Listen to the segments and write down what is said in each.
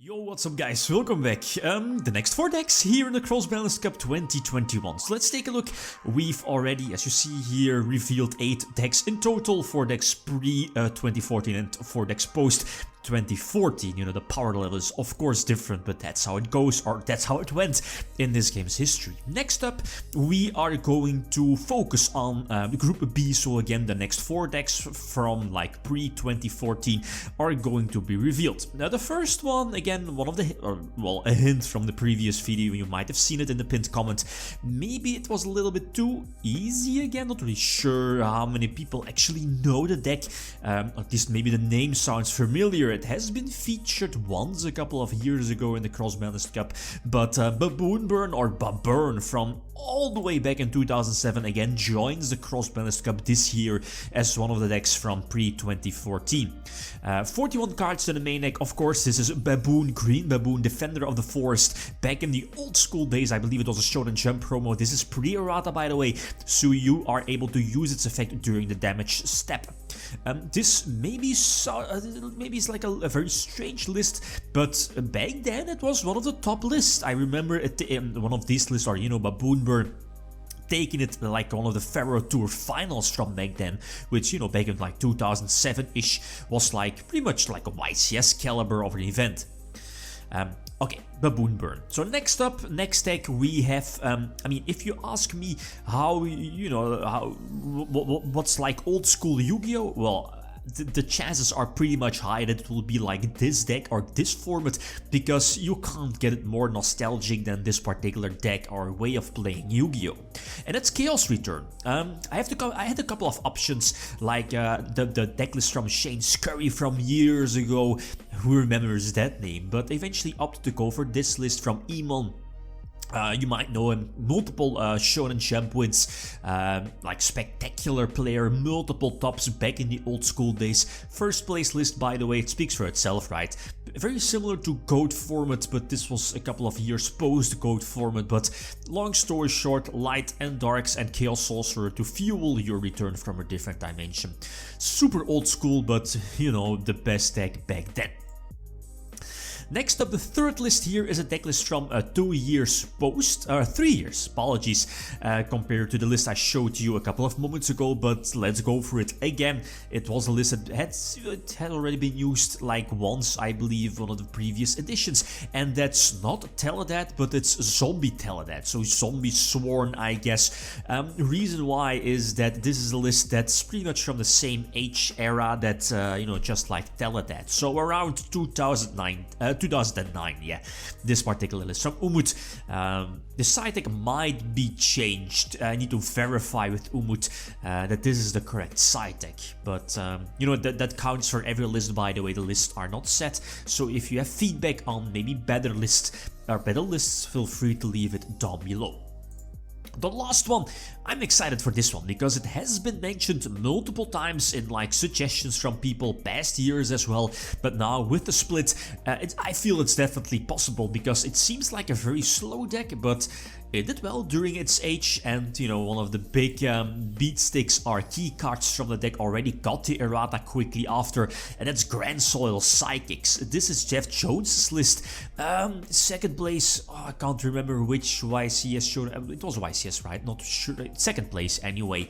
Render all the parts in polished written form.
Yo, what's up guys, welcome back. The next 4 decks here in the Cross-Banlist Cup 2021. So let's take a look. We've already, as you see here, revealed 8 decks in total, 4 decks pre-2014 and 4 decks post-2014. You know, the power level is of course different, but that's how it goes, or that's how it went in this game's history. Next up, we are going to focus on Group B, so again, the next 4 decks from like pre-2014 are going to be revealed. Now the first one, again, one of the, well, a hint from the previous video, you might have seen it in the pinned comment. Maybe it was a little bit too easy again, not really sure how many people actually know the deck, at least maybe the name sounds familiar. It has been featured once a couple of years ago in the Cross-Banlist Cup, but Baboonburn or Baburn from all the way back in 2007 again joins the Cross-Banlist Cup this year as one of the decks from pre-2014. 41 cards to the main deck, of course. This is Baboon, Green Baboon, Defender of the Forest. Back in the old school days, I believe it was a Shonen Jump promo. This is pre-errata, by the way, so you are able to use its effect during the damage step. This maybe is like a very strange list, but back then it was one of the top lists. I remember one of these lists, or you know, Baboonburn taking it like one of the Pharaoh Tour finals from back then, which, you know, back in like 2007-ish was like pretty much like a YCS caliber of an event. Okay, Baboonburn. So next up, next deck we have, I mean, if you ask me how, you know, what's like old school Yugioh, well, the chances are pretty much high that it will be like this deck or this format, because you can't get it more nostalgic than this particular deck or way of playing Yu-Gi-Oh! And it's Chaos Return. I had a couple of options, like the deck list from Shane Scurry from years ago, who remembers that name, but eventually opted to go for this list from Emon. You might know him, multiple Shonen Jump wins, like spectacular player, multiple tops back in the old school days. First place list, by the way, it speaks for itself, right? Very similar to GOAT format, but this was a couple of years post GOAT format. But long story short, Light and Darks and Chaos Sorcerer to fuel your return from a different dimension. Super old school, but you know, the best deck back then. Next up, the third list here is a deck list from 2 years post, 3 years, apologies, compared to the list I showed you a couple of moments ago, but let's go for it again. It was a list that had already been used like once, I believe, one of the previous editions, and that's not Teledad, but it's Zombie Teledad, so Zombie Sworn, I guess. Reason why is that this is a list that's pretty much from the same age era that, you know, just like Teledad, so around 2009, yeah, this particular list from Umut. The side deck might be changed. I need to verify with Umut that this is the correct side deck, but you know, that counts for every list, by the way. The lists are not set, so if you have feedback on maybe better lists, feel free to leave it down below. The last one, I'm excited for this one because it has been mentioned multiple times in like suggestions from people past years as well, but now with the split, I feel it's definitely possible because it seems like a very slow deck, but it did well during its age, and you know, one of the big beat sticks or key cards from the deck already got the errata quickly after, and that's Grand Soil Psychics. This is Jeff Jones's list. Second place, oh, I can't remember which YCS showed. It was YCS, right? Not sure. Second place anyway.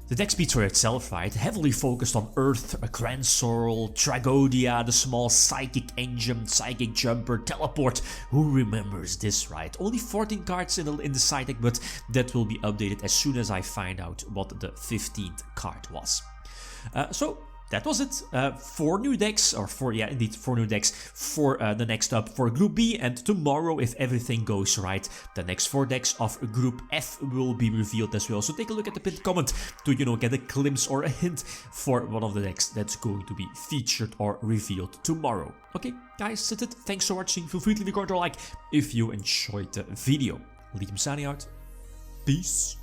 The deck speaks for itself, right? Heavily focused on Earth, Grand Soil, Tragodia, the small Psychic Engine, Psychic Jumper, Teleport. Who remembers this, right? Only 14 cards in the side deck, but that will be updated as soon as I find out what the 15th card was. So that was it. 4 new decks, or 4 new decks for the next up for Group B, and tomorrow, if everything goes right, the next 4 decks of Group F will be revealed as well. So take a look at the pinned comment to, you know, get a glimpse or a hint for one of the decks that's going to be featured or revealed tomorrow. Okay, guys, that's it. Thanks for watching. Feel free to leave a comment or like if you enjoyed the video. Lithium signing out. Peace.